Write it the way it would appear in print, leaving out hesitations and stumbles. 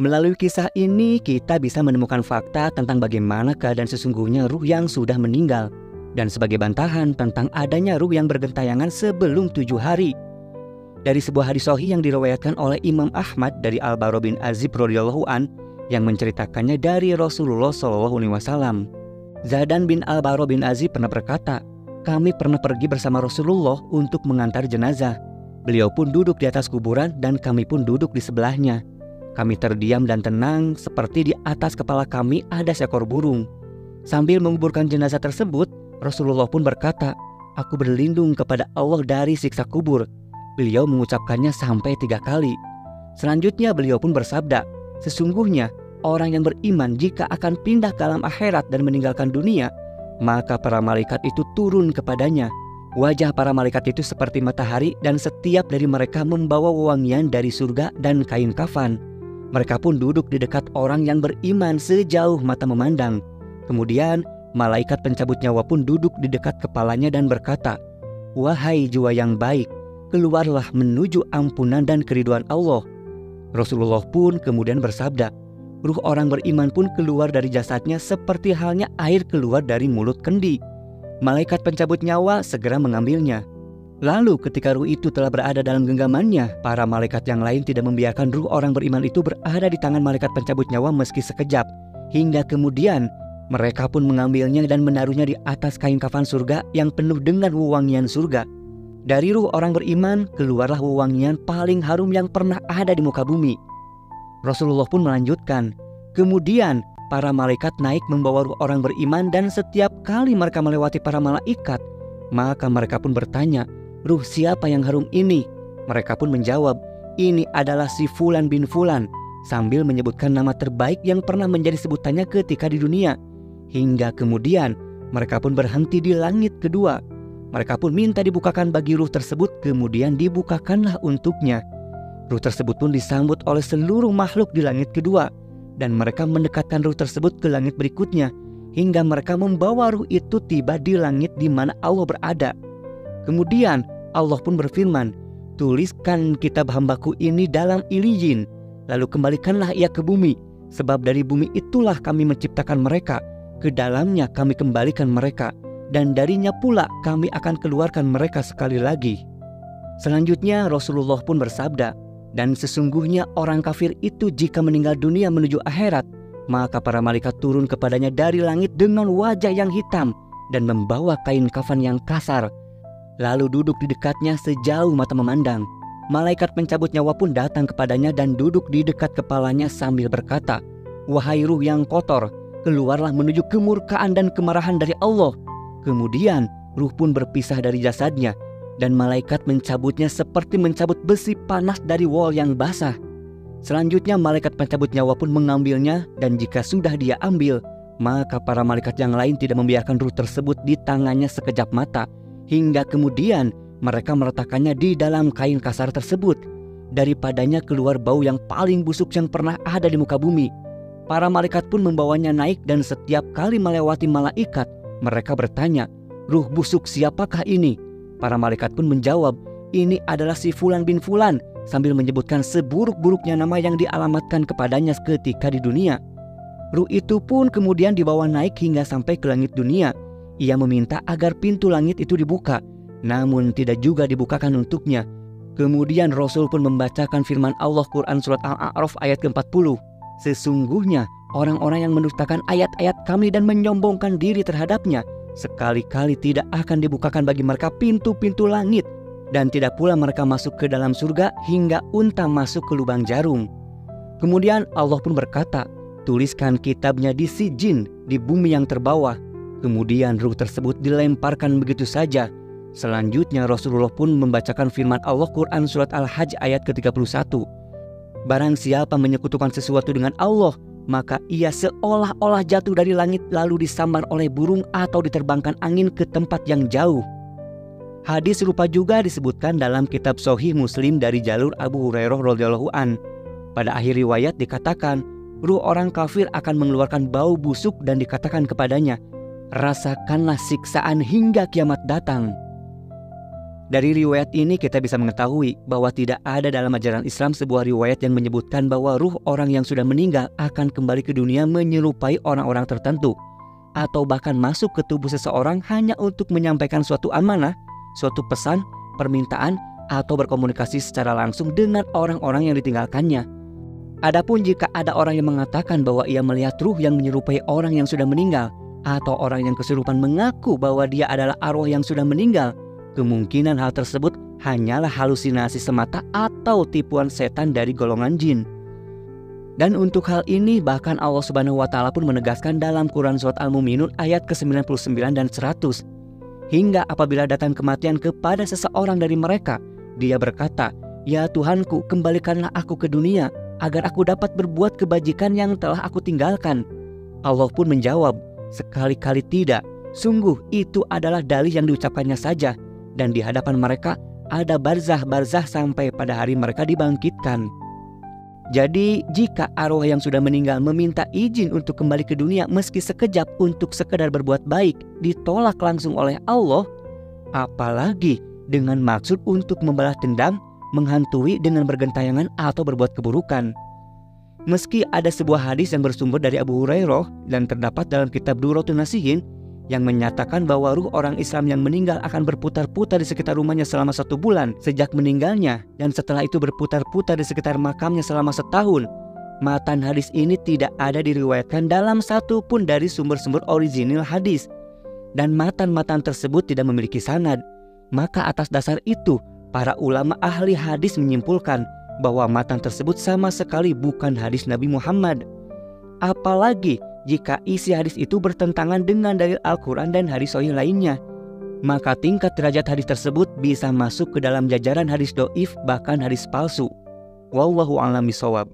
Melalui kisah ini kita bisa menemukan fakta tentang bagaimana keadaan sesungguhnya ruh yang sudah meninggal, dan sebagai bantahan tentang adanya ruh yang bergentayangan sebelum 7 hari. Dari sebuah hadis sahih yang diriwayatkan oleh Imam Ahmad dari Al-Bara bin Azib radhiyallahu an yang menceritakannya dari Rasulullah SAW. Zadan bin Al-Bara bin Azib pernah berkata, kami pernah pergi bersama Rasulullah untuk mengantar jenazah. Beliau pun duduk di atas kuburan dan kami pun duduk di sebelahnya. Kami terdiam dan tenang seperti di atas kepala kami ada seekor burung. Sambil menguburkan jenazah tersebut, Rasulullah pun berkata, aku berlindung kepada Allah dari siksa kubur. Beliau mengucapkannya sampai 3 kali. Selanjutnya beliau pun bersabda, sesungguhnya orang yang beriman jika akan pindah ke alam akhirat dan meninggalkan dunia, maka para malaikat itu turun kepadanya. Wajah para malaikat itu seperti matahari dan setiap dari mereka membawa wewangian dari surga dan kain kafan. Mereka pun duduk di dekat orang yang beriman sejauh mata memandang. Kemudian malaikat pencabut nyawa pun duduk di dekat kepalanya dan berkata, wahai jiwa yang baik, keluarlah menuju ampunan dan keriduan Allah. Rasulullah pun kemudian bersabda, ruh orang beriman pun keluar dari jasadnya seperti halnya air keluar dari mulut kendi. Malaikat pencabut nyawa segera mengambilnya. Lalu ketika ruh itu telah berada dalam genggamannya, para malaikat yang lain tidak membiarkan ruh orang beriman itu berada di tangan malaikat pencabut nyawa meski sekejap. Hingga kemudian mereka pun mengambilnya dan menaruhnya di atas kain kafan surga yang penuh dengan wewangian surga. Dari ruh orang beriman keluarlah wewangian paling harum yang pernah ada di muka bumi. Rasulullah pun melanjutkan, kemudian para malaikat naik membawa ruh orang beriman dan setiap kali mereka melewati para malaikat, maka mereka pun bertanya, ruh siapa yang harum ini? Mereka pun menjawab, ini adalah si Fulan bin Fulan, sambil menyebutkan nama terbaik yang pernah menjadi sebutannya ketika di dunia. Hingga kemudian mereka pun berhenti di langit kedua. Mereka pun minta dibukakan bagi ruh tersebut, kemudian dibukakanlah untuknya. Ruh tersebut pun disambut oleh seluruh makhluk di langit kedua, dan mereka mendekatkan ruh tersebut ke langit berikutnya, hingga mereka membawa ruh itu tiba di langit di mana Allah berada. Kemudian Allah pun berfirman, tuliskan kitab hambaku ini dalam Iliyin, lalu kembalikanlah ia ke bumi, sebab dari bumi itulah kami menciptakan mereka, ke dalamnya kami kembalikan mereka, dan darinya pula kami akan keluarkan mereka sekali lagi. Selanjutnya Rasulullah pun bersabda, dan sesungguhnya orang kafir itu jika meninggal dunia menuju akhirat, maka para malaikat turun kepadanya dari langit dengan wajah yang hitam dan membawa kain kafan yang kasar, lalu duduk di dekatnya sejauh mata memandang. Malaikat pencabut nyawa pun datang kepadanya dan duduk di dekat kepalanya sambil berkata, wahai ruh yang kotor, keluarlah menuju kemurkaan dan kemarahan dari Allah. Kemudian ruh pun berpisah dari jasadnya, dan malaikat mencabutnya seperti mencabut besi panas dari wol yang basah. Selanjutnya malaikat pencabut nyawa pun mengambilnya, dan jika sudah dia ambil, maka para malaikat yang lain tidak membiarkan ruh tersebut di tangannya sekejap mata, hingga kemudian mereka meletakkannya di dalam kain kasar tersebut. Daripadanya keluar bau yang paling busuk yang pernah ada di muka bumi. Para malaikat pun membawanya naik, dan setiap kali melewati malaikat, mereka bertanya, ruh busuk siapakah ini? Para malaikat pun menjawab, ini adalah si Fulan bin Fulan, sambil menyebutkan seburuk-buruknya nama yang dialamatkan kepadanya ketika di dunia. Ruh itu pun kemudian dibawa naik hingga sampai ke langit dunia. Ia meminta agar pintu langit itu dibuka, namun tidak juga dibukakan untuknya. Kemudian Rasul pun membacakan firman Allah Quran Surat Al-A'raf ayat ke-40. Sesungguhnya orang-orang yang mendustakan ayat-ayat kami dan menyombongkan diri terhadapnya, sekali-kali tidak akan dibukakan bagi mereka pintu-pintu langit, dan tidak pula mereka masuk ke dalam surga hingga unta masuk ke lubang jarum. Kemudian Allah pun berkata, tuliskan kitabnya di Sijin, di bumi yang terbawah. Kemudian ruh tersebut dilemparkan begitu saja. Selanjutnya Rasulullah pun membacakan firman Allah Quran Surat Al-Hajj ayat ke-31. Barang siapa menyekutukan sesuatu dengan Allah, maka ia seolah-olah jatuh dari langit lalu disambar oleh burung atau diterbangkan angin ke tempat yang jauh. Hadis serupa juga disebutkan dalam kitab Sahih Muslim dari jalur Abu Hurairah radhiyallahu an. Pada akhir riwayat dikatakan, ruh orang kafir akan mengeluarkan bau busuk dan dikatakan kepadanya, rasakanlah siksaan hingga kiamat datang. Dari riwayat ini kita bisa mengetahui bahwa tidak ada dalam ajaran Islam sebuah riwayat yang menyebutkan bahwa ruh orang yang sudah meninggal akan kembali ke dunia menyerupai orang-orang tertentu, atau bahkan masuk ke tubuh seseorang hanya untuk menyampaikan suatu amanah, suatu pesan, permintaan, atau berkomunikasi secara langsung dengan orang-orang yang ditinggalkannya. Adapun jika ada orang yang mengatakan bahwa ia melihat ruh yang menyerupai orang yang sudah meninggal, atau orang yang kesurupan mengaku bahwa dia adalah arwah yang sudah meninggal, kemungkinan hal tersebut hanyalah halusinasi semata atau tipuan setan dari golongan jin. Dan untuk hal ini bahkan Allah Subhanahu wa Ta'ala pun menegaskan dalam Quran Surat Al-Mu'minun ayat ke-99 dan 100. Hingga apabila datang kematian kepada seseorang dari mereka, dia berkata, "Ya Tuhanku, kembalikanlah aku ke dunia agar aku dapat berbuat kebajikan yang telah aku tinggalkan." Allah pun menjawab, "Sekali-kali tidak. Sungguh itu adalah dalih yang diucapkannya saja, dan di hadapan mereka ada barzah sampai pada hari mereka dibangkitkan." Jadi jika arwah yang sudah meninggal meminta izin untuk kembali ke dunia meski sekejap untuk sekedar berbuat baik ditolak langsung oleh Allah, apalagi dengan maksud untuk membalas dendam, menghantui dengan bergentayangan atau berbuat keburukan. Meski ada sebuah hadis yang bersumber dari Abu Hurairah dan terdapat dalam kitab Durratun Nasihin yang menyatakan bahwa ruh orang Islam yang meninggal akan berputar-putar di sekitar rumahnya selama 1 bulan sejak meninggalnya, dan setelah itu berputar-putar di sekitar makamnya selama 1 tahun. Matan hadis ini tidak ada diriwayatkan dalam satu pun dari sumber-sumber orisinil hadis, dan matan-matan tersebut tidak memiliki sanad. Maka atas dasar itu, para ulama ahli hadis menyimpulkan bahwa matan tersebut sama sekali bukan hadis Nabi Muhammad. Apalagi jika isi hadis itu bertentangan dengan dalil Al-Quran dan hadis sahih lainnya, maka tingkat derajat hadis tersebut bisa masuk ke dalam jajaran hadis doif bahkan hadis palsu. Wallahu a'lam bishawab.